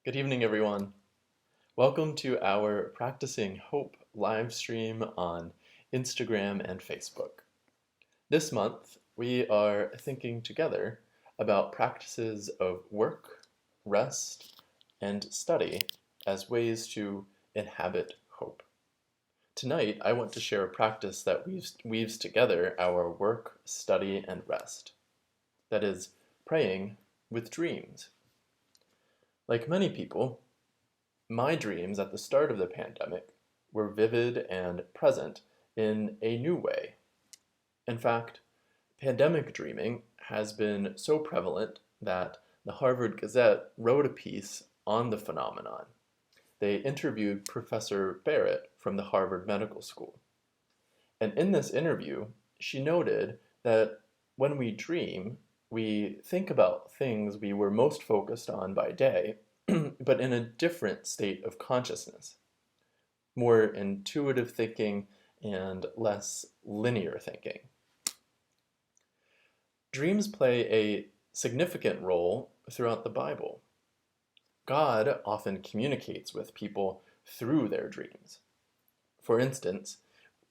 Good evening, everyone. Welcome to our Practicing Hope live stream on Instagram and Facebook. This month, we are thinking together about practices of work, rest, and study as ways to inhabit hope. Tonight, I want to share a practice that weaves together our work, study, and rest. That is, praying with dreams. Like many people, my dreams at the start of the pandemic were vivid and present in a new way. In fact, pandemic dreaming has been so prevalent that the Harvard Gazette wrote a piece on the phenomenon. They interviewed Professor Barrett from the Harvard Medical School. And in this interview, she noted that when we dream, we think about things we were most focused on by day, but in a different state of consciousness, more intuitive thinking and less linear thinking. Dreams play a significant role throughout the Bible. God often communicates with people through their dreams. For instance,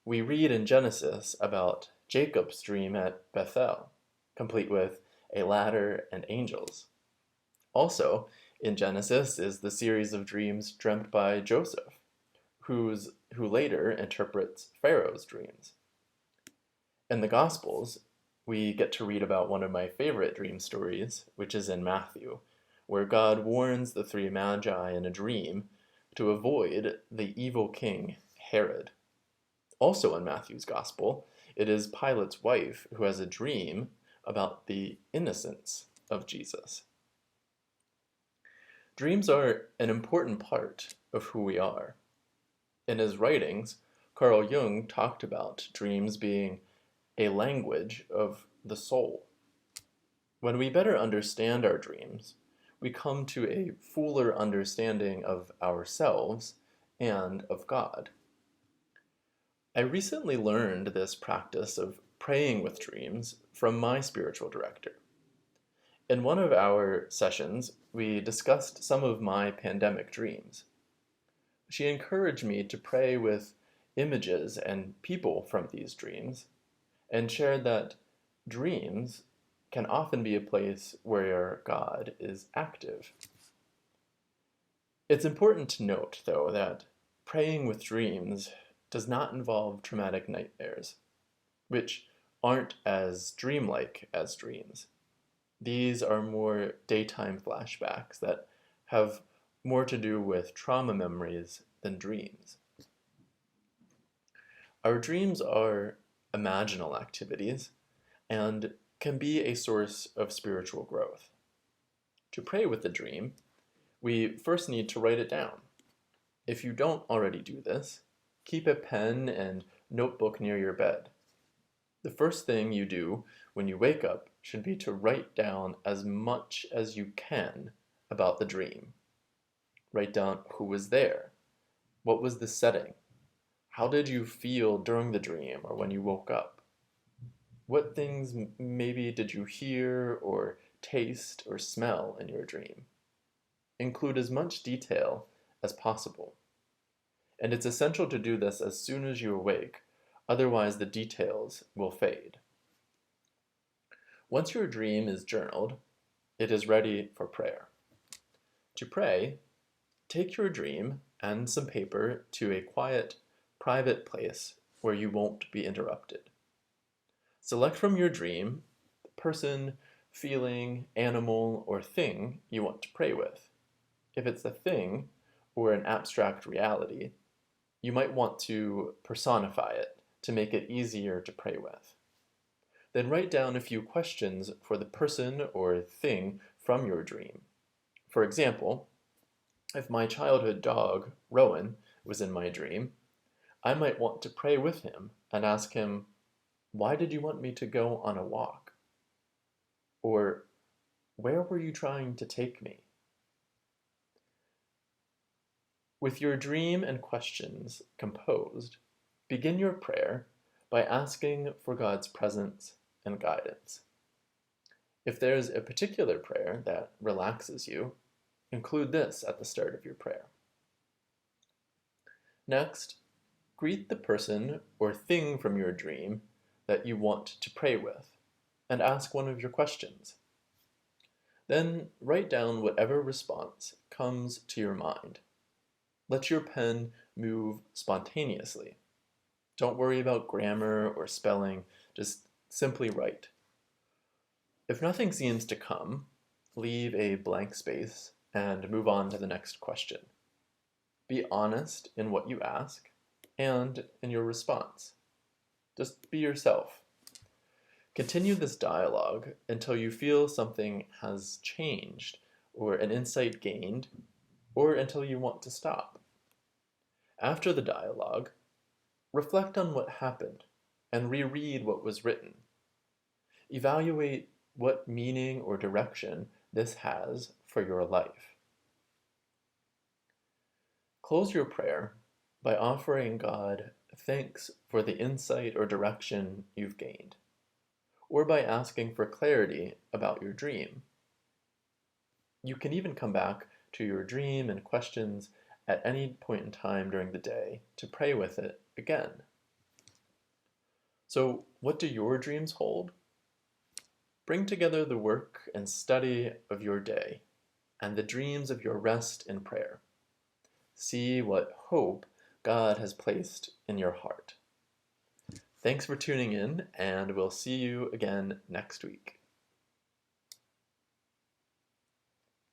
we read in Genesis about Jacob's dream at Bethel, complete with a ladder and angels. Also, in Genesis is the series of dreams dreamt by Joseph, who later interprets Pharaoh's dreams. In the Gospels, we get to read about one of my favorite dream stories, which is in Matthew, where God warns the three magi in a dream to avoid the evil king Herod. Also in Matthew's Gospel, it is Pilate's wife who has a dream about the innocence of Jesus. Dreams are an important part of who we are. In his writings, Carl Jung talked about dreams being a language of the soul. When we better understand our dreams, we come to a fuller understanding of ourselves and of God. I recently learned this practice of praying with dreams from my spiritual director. In one of our sessions, we discussed some of my pandemic dreams. She encouraged me to pray with images and people from these dreams, and shared that dreams can often be a place where God is active. It's important to note, though, that praying with dreams does not involve traumatic nightmares, which aren't as dreamlike as dreams. These are more daytime flashbacks that have more to do with trauma memories than dreams. Our dreams are imaginal activities and can be a source of spiritual growth. To pray with the dream, we first need to write it down. If you don't already do this, keep a pen and notebook near your bed. The first thing you do when you wake up should be to write down as much as you can about the dream. Write down who was there, what was the setting, how did you feel during the dream or when you woke up, what things maybe did you hear or taste or smell in your dream. Include as much detail as possible. And it's essential to do this as soon as you awake, otherwise the details will fade. Once your dream is journaled, it is ready for prayer. To pray, take your dream and some paper to a quiet, private place where you won't be interrupted. Select from your dream the person, feeling, animal, or thing you want to pray with. If it's a thing or an abstract reality, you might want to personify it to make it easier to pray with. Then write down a few questions for the person or thing from your dream. For example, if my childhood dog, Rowan, was in my dream, I might want to pray with him and ask him, "Why did you want me to go on a walk?" Or, "Where were you trying to take me?" With your dream and questions composed, begin your prayer by asking for God's presence and guidance. If there's a particular prayer that relaxes you, Include this at the start of your prayer. Next, greet the person or thing from your dream that you want to pray with, and ask one of your questions. Then write down whatever response comes to your mind. Let your pen move spontaneously. Don't worry about grammar or spelling, just simply write. If nothing seems to come, leave a blank space and move on to the next question. Be honest in what you ask and in your response. Just be yourself. Continue this dialogue until you feel something has changed or an insight gained, or until you want to stop. After the dialogue, reflect on what happened and reread what was written. Evaluate what meaning or direction this has for your life. Close your prayer by offering God thanks for the insight or direction you've gained, or by asking for clarity about your dream. You can even come back to your dream and questions at any point in time during the day to pray with it again. So, what do your dreams hold? Bring together the work and study of your day and the dreams of your rest in prayer. See what hope God has placed in your heart. Thanks for tuning in, and we'll see you again next week.